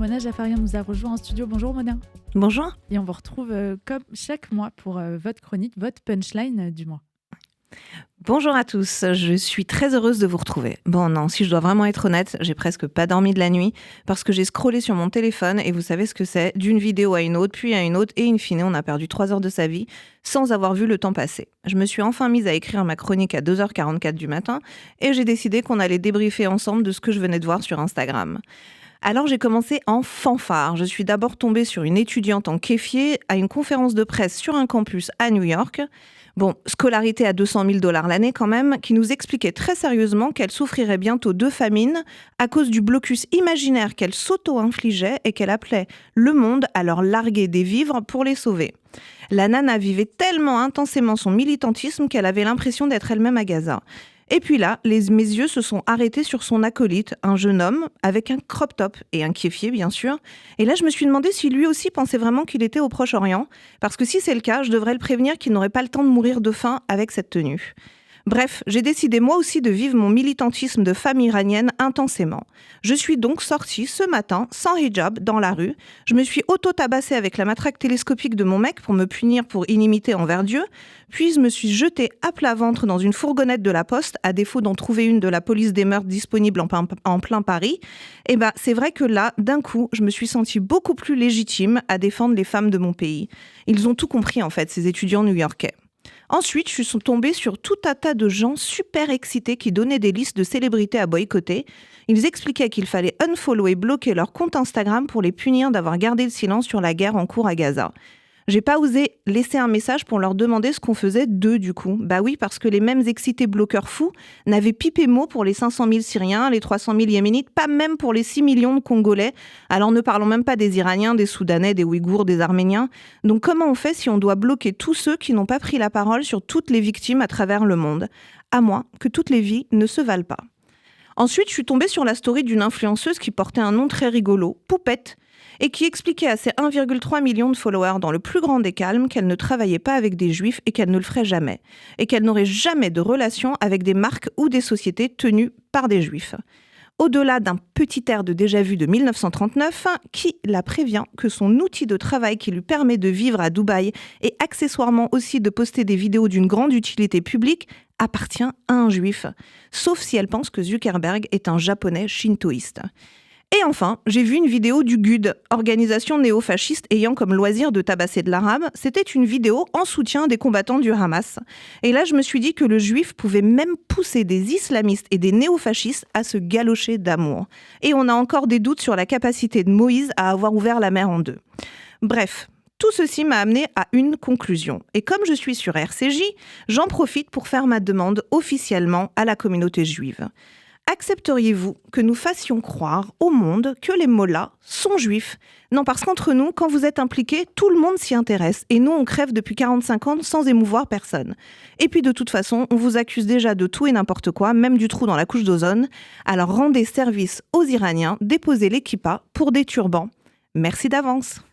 Mona Jaffarian nous a rejoint en studio. Bonjour Mona. Bonjour. Et on vous retrouve comme chaque mois pour votre chronique, votre punchline du mois. Bonjour à tous, je suis très heureuse de vous retrouver. Bon non, si je dois vraiment être honnête, j'ai presque pas dormi de la nuit parce que j'ai scrollé sur mon téléphone et vous savez ce que c'est, d'une vidéo à une autre, puis à une autre et in fine on a perdu 3 heures de sa vie sans avoir vu le temps passer. Je me suis enfin mise à écrire ma chronique à 2h44 du matin et j'ai décidé qu'on allait débriefer ensemble de ce que je venais de voir sur Instagram. Alors j'ai commencé en fanfare. Je suis d'abord tombée sur une étudiante en kéfier à une conférence de presse sur un campus à New York. Bon, scolarité à $200 000 l'année quand même, qui nous expliquait très sérieusement qu'elle souffrirait bientôt de famine à cause du blocus imaginaire qu'elle s'auto-infligeait et qu'elle appelait le monde à leur larguer des vivres pour les sauver. La nana vivait tellement intensément son militantisme qu'elle avait l'impression d'être elle-même à Gaza. Et puis là, mes yeux se sont arrêtés sur son acolyte, un jeune homme avec un crop top et un kéfier bien sûr. Et là, je me suis demandé si lui aussi pensait vraiment qu'il était au Proche-Orient, parce que si c'est le cas, je devrais le prévenir qu'il n'aurait pas le temps de mourir de faim avec cette tenue. Bref, j'ai décidé moi aussi de vivre mon militantisme de femme iranienne intensément. Je suis donc sortie ce matin, sans hijab, dans la rue. Je me suis auto-tabassée avec la matraque télescopique de mon mec pour me punir pour inimité envers Dieu. Puis je me suis jetée à plat ventre dans une fourgonnette de la Poste, à défaut d'en trouver une de la police des mœurs disponible en plein Paris. Et c'est vrai que là, d'un coup, je me suis sentie beaucoup plus légitime à défendre les femmes de mon pays. Ils ont tout compris en fait, ces étudiants new-yorkais. Ensuite, je suis tombée sur tout un tas de gens super excités qui donnaient des listes de célébrités à boycotter. Ils expliquaient qu'il fallait unfollow et bloquer leur compte Instagram pour les punir d'avoir gardé le silence sur la guerre en cours à Gaza. J'ai pas osé laisser un message pour leur demander ce qu'on faisait d'eux du coup. Bah oui, parce que les mêmes excités bloqueurs fous n'avaient pipé mot pour les 500 000 Syriens, les 300 000 Yéménites, pas même pour les 6 millions de Congolais. Alors ne parlons même pas des Iraniens, des Soudanais, des Ouïghours, des Arméniens. Donc comment on fait si on doit bloquer tous ceux qui n'ont pas pris la parole sur toutes les victimes à travers le monde ? À moins que toutes les vies ne se valent pas. Ensuite, je suis tombée sur la story d'une influenceuse qui portait un nom très rigolo, Poupette, et qui expliquait à ses 1,3 million de followers dans le plus grand des calmes qu'elle ne travaillait pas avec des juifs et qu'elle ne le ferait jamais, et qu'elle n'aurait jamais de relation avec des marques ou des sociétés tenues par des juifs. Au-delà d'un petit air de déjà-vu de 1939, qui la prévient que son outil de travail qui lui permet de vivre à Dubaï et accessoirement aussi de poster des vidéos d'une grande utilité publique appartient à un juif, sauf si elle pense que Zuckerberg est un japonais shintoïste. Et enfin, j'ai vu une vidéo du GUD, organisation néo-fasciste ayant comme loisir de tabasser de l'arabe. C'était une vidéo en soutien des combattants du Hamas. Et là, je me suis dit que le juif pouvait même pousser des islamistes et des néo-fascistes à se galocher d'amour. Et on a encore des doutes sur la capacité de Moïse à avoir ouvert la mer en deux. Bref, tout ceci m'a amené à une conclusion. Et comme je suis sur RCJ, j'en profite pour faire ma demande officiellement à la communauté juive. Accepteriez-vous que nous fassions croire au monde que les mollahs sont juifs ? Non, parce qu'entre nous, quand vous êtes impliqués, tout le monde s'y intéresse. Et nous, on crève depuis 45 ans sans émouvoir personne. Et puis de toute façon, on vous accuse déjà de tout et n'importe quoi, même du trou dans la couche d'ozone. Alors rendez service aux Iraniens, déposez l'équipa pour des turbans. Merci d'avance.